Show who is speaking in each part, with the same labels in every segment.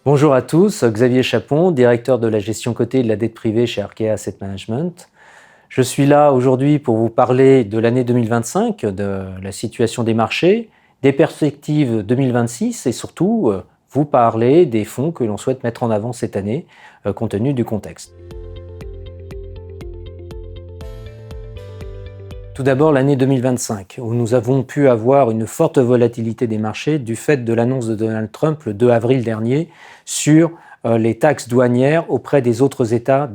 Speaker 1: Bonjour à tous, Xavier Chapon, directeur de la gestion cotée et de la dette privée chez Arkea Asset Management. Je suis là aujourd'hui pour vous parler de l'année 2025, de la situation des marchés, des perspectives 2026 et surtout vous parler des fonds que l'on souhaite mettre en avant cette année compte tenu du contexte. Tout d'abord l'année 2025, où nous avons pu avoir une forte volatilité des marchés du fait de l'annonce de Donald Trump le 2 avril dernier sur les taxes douanières auprès des autres États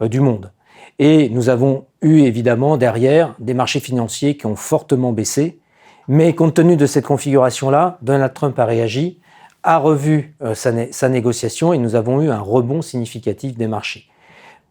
Speaker 1: du monde. Et nous avons eu évidemment derrière des marchés financiers qui ont fortement baissé, mais compte tenu de cette configuration-là, Donald Trump a réagi, a revu sa négociation et nous avons eu un rebond significatif des marchés.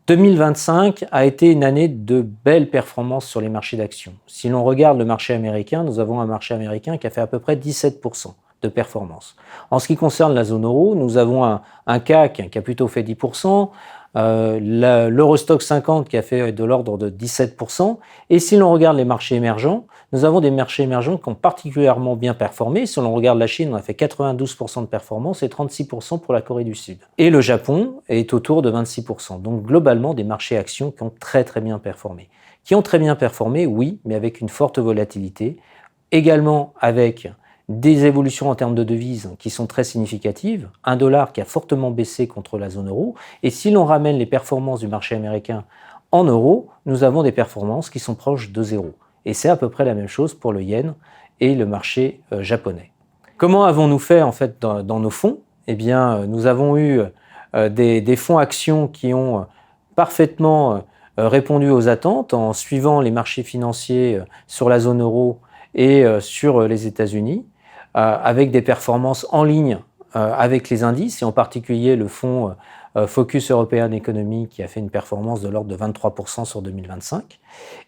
Speaker 1: 2025 a été une année de belles performances sur les marchés d'actions. Si l'on regarde le marché américain, nous avons un marché américain qui a fait à peu près 17% de performance. En ce qui concerne la zone euro, nous avons un CAC qui a plutôt fait 10%, l'Eurostoxx 50 qui a fait de l'ordre de 17%. Et si l'on regarde les marchés émergents, nous avons des marchés émergents qui ont particulièrement bien performé. Si l'on regarde la Chine, on a fait 92% de performance et 36% pour la Corée du Sud. Et le Japon est autour de 26%. Donc globalement, des marchés actions qui ont très bien performé. Qui ont très bien performé, oui, mais avec une forte volatilité. Également avec des évolutions en termes de devises qui sont très significatives, un dollar qui a fortement baissé contre la zone euro, et si l'on ramène les performances du marché américain en euros, nous avons des performances qui sont proches de zéro. Et c'est à peu près la même chose pour le yen et le marché japonais. Comment avons-nous fait en fait dans nos fonds ? Eh bien, nous avons eu des fonds actions qui ont parfaitement répondu aux attentes en suivant les marchés financiers sur la zone euro et sur les États-Unis, avec des performances en ligne avec les indices, et en particulier le fonds Focus European Economy qui a fait une performance de l'ordre de 23% sur 2025.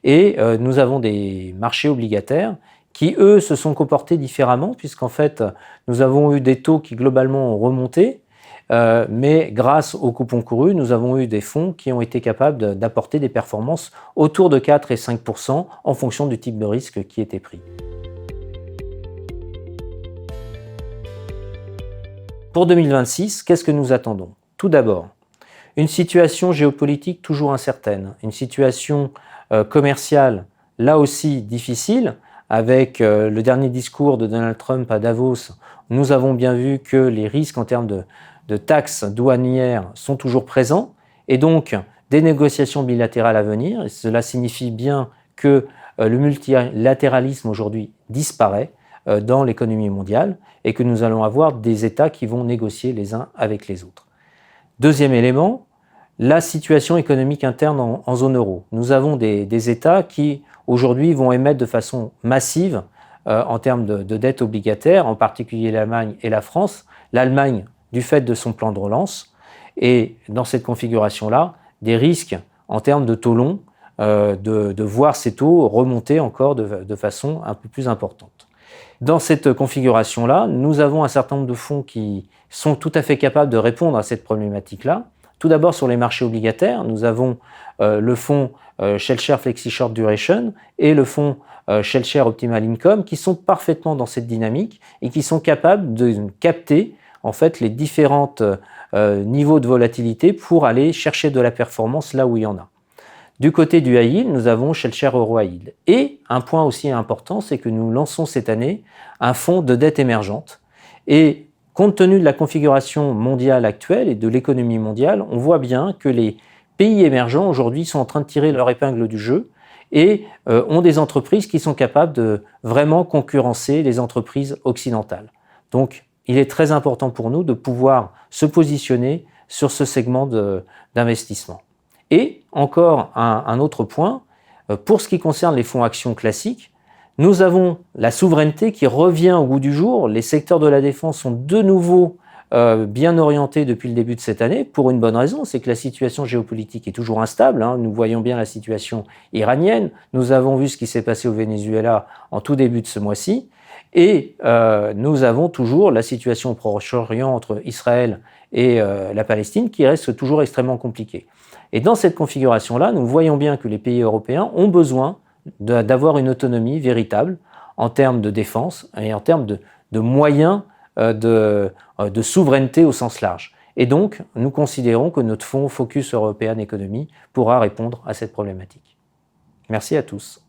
Speaker 1: Et nous avons des marchés obligataires qui, eux, se sont comportés différemment, puisqu'en fait, nous avons eu des taux qui globalement ont remonté, mais grâce aux coupons courus, nous avons eu des fonds qui ont été capables d'apporter des performances autour de 4 et 5% en fonction du type de risque qui était pris. Pour 2026, qu'est-ce que nous attendons ? Tout d'abord, une situation géopolitique toujours incertaine, une situation commerciale là aussi difficile, avec le dernier discours de Donald Trump à Davos. Nous avons bien vu que les risques en termes de taxes douanières sont toujours présents, et donc des négociations bilatérales à venir. Et cela signifie bien que le multilatéralisme aujourd'hui disparaît dans l'économie mondiale et que nous allons avoir des États qui vont négocier les uns avec les autres. Deuxième élément, la situation économique interne en zone euro. Nous avons des États qui aujourd'hui vont émettre de façon massive en termes de dette obligataire, en particulier l'Allemagne et la France. L'Allemagne du fait de son plan de relance, et dans cette configuration-là, des risques en termes de taux longs, de voir ces taux remonter encore de façon un peu plus importante. Dans cette configuration-là, nous avons un certain nombre de fonds qui sont tout à fait capables de répondre à cette problématique-là. Tout d'abord, sur les marchés obligataires, nous avons le fonds Shell-Share Flexi Short Duration et le fonds Shell-Share Optimal Income qui sont parfaitement dans cette dynamique et qui sont capables de capter en fait les différents niveaux de volatilité pour aller chercher de la performance là où il y en a. Du côté du high yield, nous avons Shell-Share Euro High Yield. Et un point aussi important, c'est que nous lançons cette année un fonds de dette émergente. Et compte tenu de la configuration mondiale actuelle et de l'économie mondiale, on voit bien que les pays émergents aujourd'hui sont en train de tirer leur épingle du jeu et ont des entreprises qui sont capables de vraiment concurrencer les entreprises occidentales. Donc, il est très important pour nous de pouvoir se positionner sur ce segment d'investissement. Et encore un autre point, pour ce qui concerne les fonds actions classiques, nous avons la souveraineté qui revient au goût du jour. Les secteurs de la défense sont de nouveau bien orientés depuis le début de cette année, pour une bonne raison, c'est que la situation géopolitique est toujours instable. Nous voyons bien la situation iranienne, nous avons vu ce qui s'est passé au Venezuela en tout début de ce mois-ci, et nous avons toujours la situation au Proche-Orient entre Israël et la Palestine qui reste toujours extrêmement compliquée. Et dans cette configuration-là, nous voyons bien que les pays européens ont besoin d'avoir une autonomie véritable en termes de défense et en termes de moyens de souveraineté au sens large. Et donc, nous considérons que notre fonds Focus European Economy pourra répondre à cette problématique. Merci à tous.